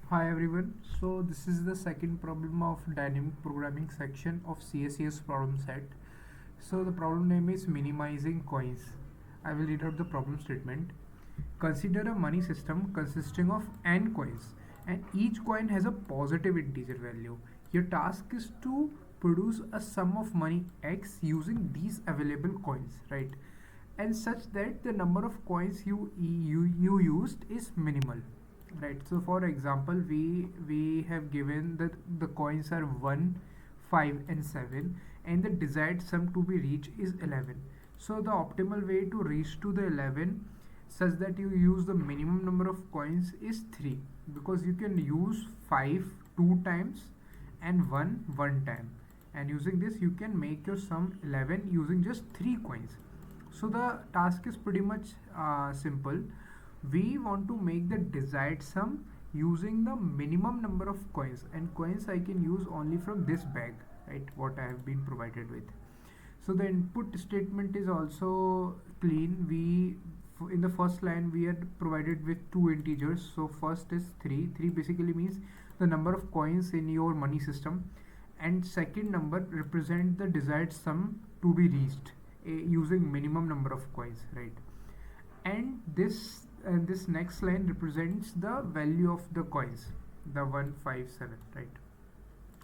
Hi everyone. So this is the second problem of dynamic programming section of CSES problem set. So the problem name is minimizing coins. I will read out the problem statement. Consider a money system consisting of n coins and each coin has a positive integer value. Your task is to produce a sum of money x using these available coins, right? And such that the number of coins you used is minimal, right? So for example, we have given that the coins are 1, 5 and 7 and the desired sum to be reached is 11. So the optimal way to reach to the 11 such that you use the minimum number of coins is 3, because you can use 5 2 times and 1 time, and using this you can make your sum 11 using just 3 coins. So the task is pretty much simple. We want to make the desired sum using the minimum number of coins, and coins I can use only from this bag, right, what I have been provided with. So the input statement is also clean. We in the first line we are provided with two integers. So first is 3. 3 basically means the number of coins in your money system, and second number represent the desired sum to be reached using minimum number of coins, right? And this next line represents the value of the coins, the 157, right?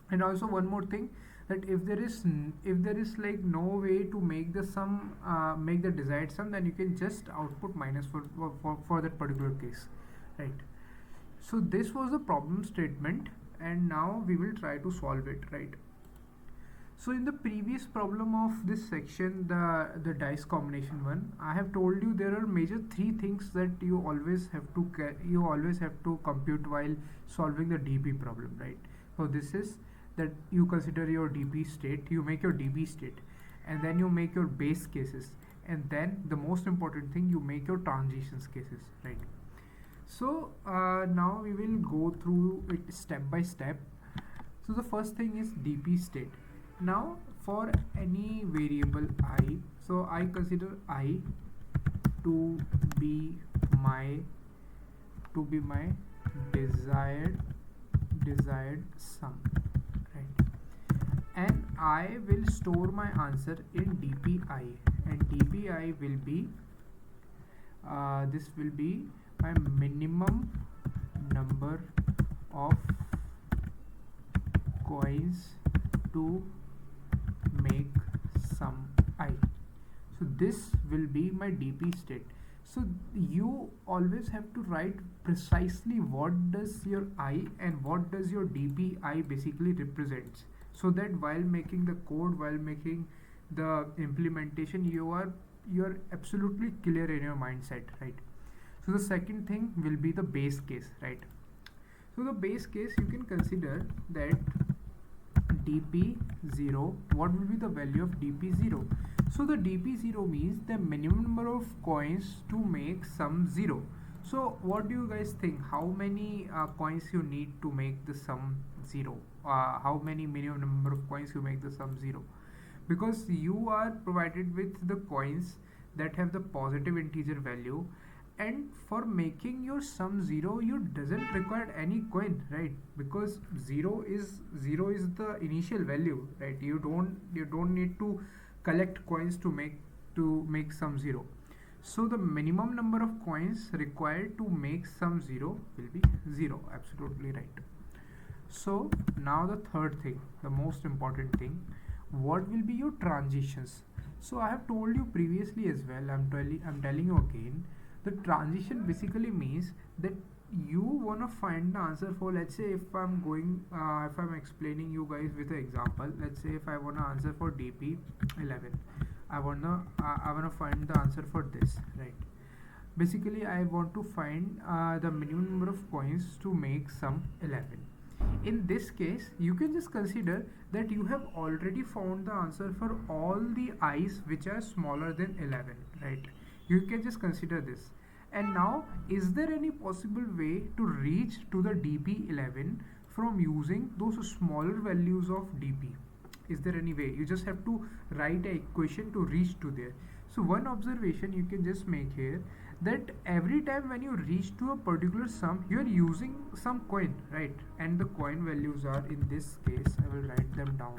And also one more thing, that if there is like no way to make the sum make the desired sum, then you can just output minus for that particular case, right? So this was the problem statement, and now we will try to solve it, right? So in the previous problem of this section, the dice combination one, I have told you there are major three things that you always have to compute while solving the DP problem, right? So this is that you consider your DP state, you make your DP state, and then you make your base cases, and then the most important thing, you make your transitions cases, right? So now we will go through it step by step. So the first thing is DP state. Now for any variable I, so I consider I to be my desired sum, right? And I will store my answer in dpi, and dpi will be this will be my minimum number of coins to make sum I. So this will be my DP state. So you always have to write precisely what does your I and what does your DPI basically represents, so that while making the code, while making the implementation, you are absolutely clear in your mindset, right? So the second thing will be the base case, right? So the base case, you can consider that dp0, what will be the value of dp0? So the dp0 means the minimum number of coins to make sum 0. So what do you guys think, how many coins you need to make the sum 0? How many minimum number of coins you make the sum 0? Because you are provided with the coins that have the positive integer value, and for making your sum 0 you doesn't require any coin, right? Because 0 is the initial value, right? You don't need to collect coins to make sum 0. So the minimum number of coins required to make sum 0 will be 0. Absolutely right. So now the third thing, the most important thing, what will be your transitions? So I have told you previously as well, I'm telling you again. The transition basically means that you want to find the answer for, let's say if I'm explaining you guys with an example, let's say if I want to answer for dp11, I want to find the answer for this, right? Basically I want to find the minimum number of coins to make sum 11. In this case, you can just consider that you have already found the answer for all the i's which are smaller than 11, right? You can just consider this. And now, is there any possible way to reach to the dp11 from using those smaller values of dp? Is there any way? You just have to write an equation to reach to there. So one observation you can just make here, that every time when you reach to a particular sum, you are using some coin, right? And the coin values are, in this case I will write them down.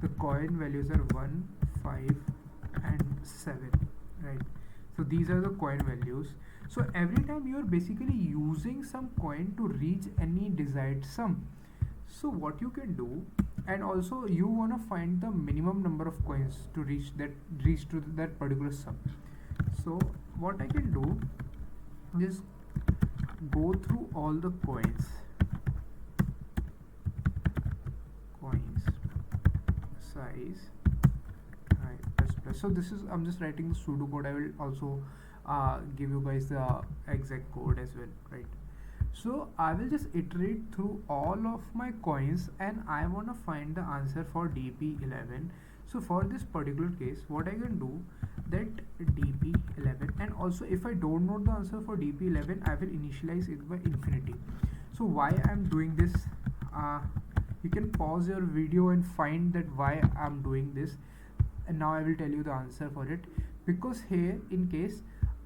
The coin values are 1, 5 and 7, right? So these are the coin values. So every time you are basically using some coin to reach any desired sum. So what you can do, and also you want to find the minimum number of coins to reach to that particular sum. So what I can do is go through all the coins size I plus. So this is, I'm just writing the pseudocode. I will also give you guys the exact code as well, right? So I will just iterate through all of my coins and I want to find the answer for DP11. So for this particular case, what I can do, that DP11, and also if I don't know the answer for DP11, I will initialize it by infinity. So why I'm doing this, you can pause your video and find that why I'm doing this, and now I will tell you the answer for it. Because here, in case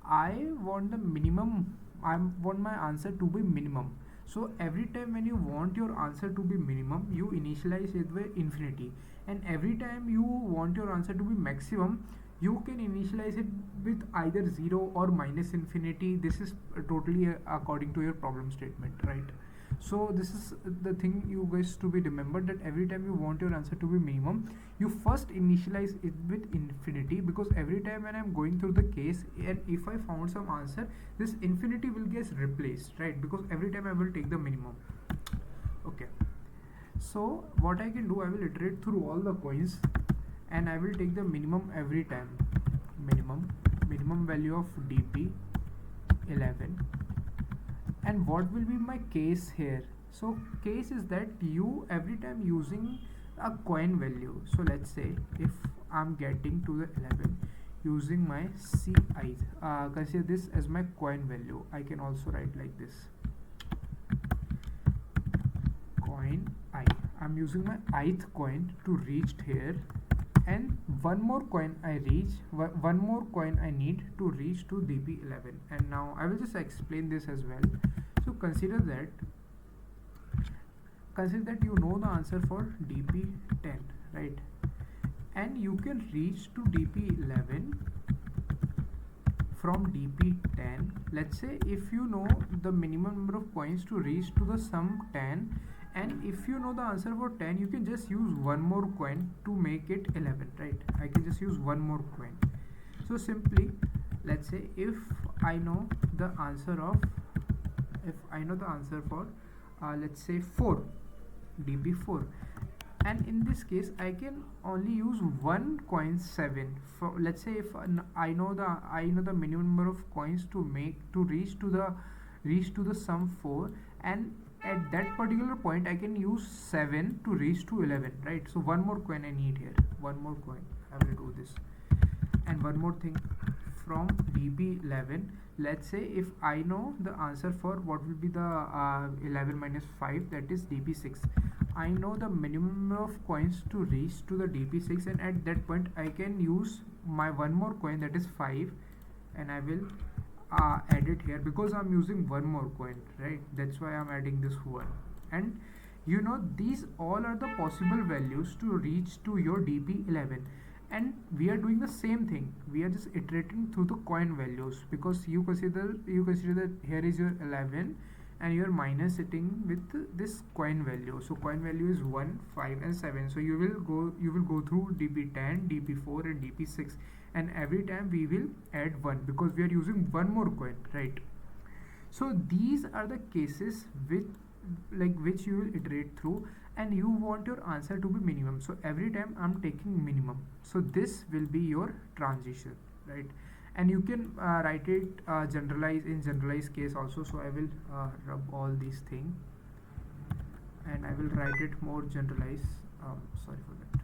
I want the minimum, I want my answer to be minimum. So every time when you want your answer to be minimum, you initialize it by infinity, and every time you want your answer to be maximum, you can initialize it with either 0 or minus infinity. This is totally according to your problem statement, right? So this is the thing you guys to be remembered, that every time you want your answer to be minimum, you first initialize it with infinity, because every time when I'm going through the case and if I found some answer, this infinity will get replaced, right? Because every time I will take the minimum. Okay, so what I can do, I will iterate through all the coins and I will take the minimum every time. Minimum value of DP11. And what will be my case here? So case is that you every time using a coin value. So let's say if I'm getting to the 11 using my CI, consider this as my coin value. I can also write like this, coin I. I'm using my ith coin to reach here, and one more coin I need to reach to DP11. And now I will just explain this as well. So consider that you know the answer for DP10, right? And you can reach to DP11 from DP10. Let's say if you know the minimum number of coins to reach to the sum 10, and if you know the answer for 10, you can just use one more coin to make it 11, right? I can just use one more coin. So simply, let's say if I know the answer for let's say 4, DP4, and in this case I can only use one coin 7. For let's say if I know the minimum number of coins to reach to the sum 4, and at that particular point I can use 7 to reach to 11, right? So one more coin I need here, one more coin. I will do this. And one more thing, from DP11, let's say if I know the answer for what will be the 11 minus 5, that is DP6. I know the minimum number of coins to reach to the DP6, and at that point I can use my one more coin, that is 5, and I will add it here because I'm using one more coin, right? That's why I'm adding this one. And you know, these all are the possible values to reach to your DP11, and we are doing the same thing. We are just iterating through the coin values, because you consider that here is your 11 and you are minus sitting with this coin value. So coin value is 1, 5 and 7. So you will go through DP10, DP4 and DP6, and every time we will add 1 because we are using one more coin, right? So these are the cases which you will iterate through, and you want your answer to be minimum. So every time I'm taking minimum, so this will be your transition, right? And you can write it generalized case also. So I will rub all these things and I will write it more generalized. Sorry for that.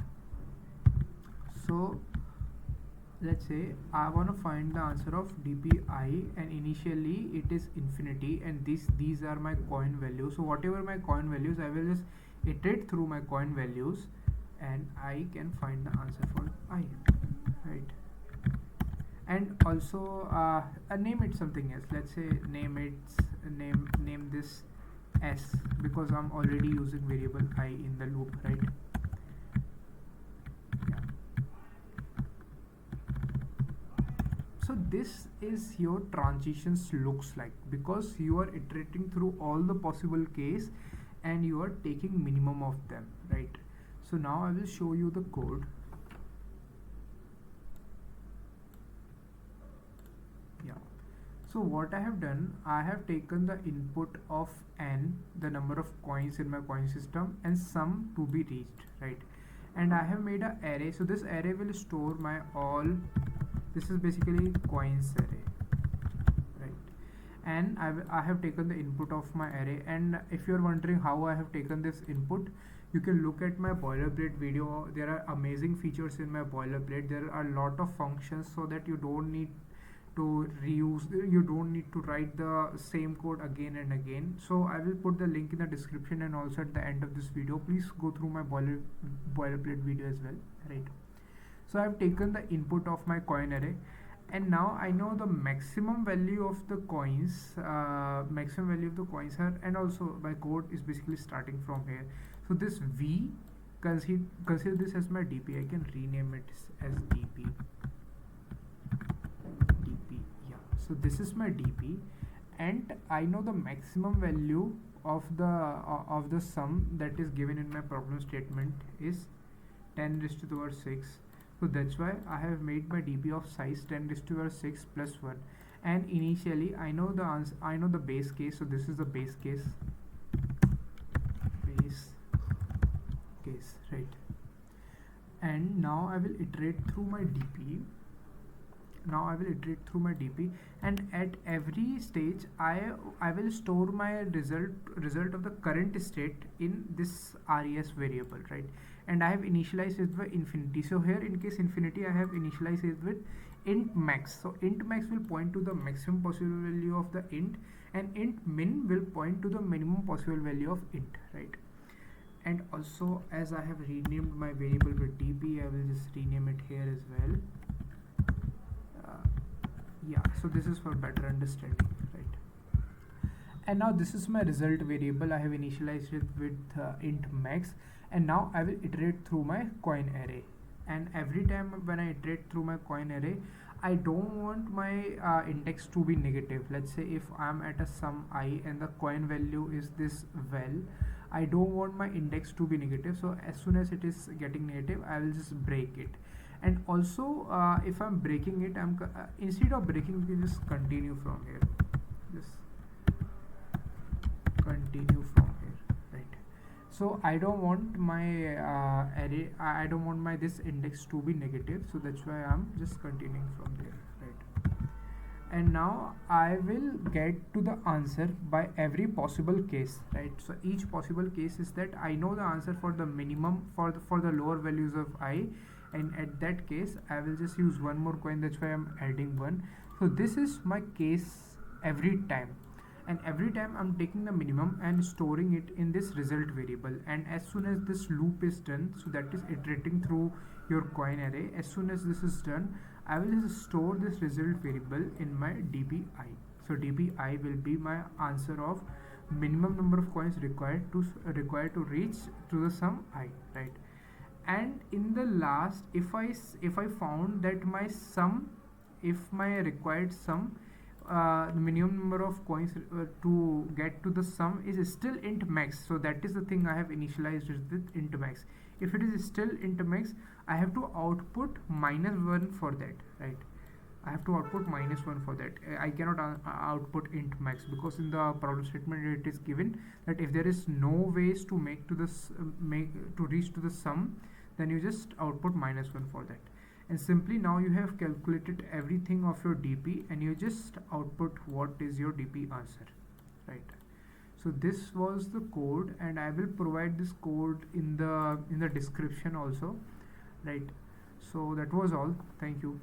So let's say I want to find the answer of DPI, and initially it is infinity, and these are my coin values. So whatever my coin values, I will just iterate through my coin values and I can find the answer for I, right? And also name it something else. Let's say name this s, because I'm already using variable I in the loop, right? Yeah. So this is your transitions looks like, because you are iterating through all the possible case and you are taking minimum of them, right? So now I will show you the code. Yeah. So what I have done, I have taken the input of n, the number of coins in my coin system, and sum to be reached, right? And I have made an array. So this array will store my all. This is basically coins array, right? And I have taken the input of my array. And if you are wondering how I have taken this input, you can look at my boilerplate video. There are amazing features in my boilerplate. There are a lot of functions, so that you don't need to reuse, you don't need to write the same code again and again. So I will put the link in the description and also at the end of this video. Please go through my boilerplate video as well, right? So I have taken the input of my coin array, and now I know the maximum value of the coins, are, and also my code is basically starting from here. So this v, consider this as my dp. I can rename it as dp. Yeah. So this is my dp, and I know the maximum value of the sum that is given in my problem statement is 10 raised to the power 6. So that's why I have made my dp of size 10 raised to the power 6 plus 1. And initially I know the answer, I know the base case. So this is the base case, right? And now I will iterate through my dp. And at every stage I will store my result of the current state in this res variable, right? And I have initialized it with infinity. So here, in case infinity, I have initialized it with int max. So int max will point to the maximum possible value of the int, and int min will point to the minimum possible value of int, right? And also, as I have renamed my variable with dp, I will just rename it here as well. Yeah, so this is for better understanding, right? And now this is my result variable. I have initialized it with int max, and now I will iterate through my coin array. And every time when I iterate through my coin array, I don't want my index to be negative. Let's say if I'm at a sum I and the coin value is this well, I don't want my index to be negative. So as soon as it is getting negative, I will just break it. And also if I'm breaking it, instead of breaking, we just continue from here. Just continue from here, right? So I don't want my array, I don't want my this index to be negative, so that's why I'm just continuing from there, right? And now I will get to the answer by every possible case, right? So each possible case is that I know the answer for the minimum for the lower values of I, and at that case I will just use one more coin. That's why I'm adding one. So this is my case every time, and every time I'm taking the minimum and storing it in this result variable. And as soon as this loop is done, so that is iterating through your coin array, as soon as this is done, I will just store this result variable in my dpi. So dpi will be my answer of minimum number of coins required to reach to the sum I, right? And in the last, if I found that my sum, if my required sum, the minimum number of coins to get to the sum is still int max, so that is the thing I have initialized it with int max. If it is still int max, I have to output -1 for that, right? I have to output -1 for that. I cannot output int max, because in the problem statement it is given that if there is no ways to make to this to reach to the sum, then you just output -1 for that. And simply now you have calculated everything of your dp, and you just output what is your dp answer, right? So this was the code, and I will provide this code in the description also, right? So that was all. Thank you.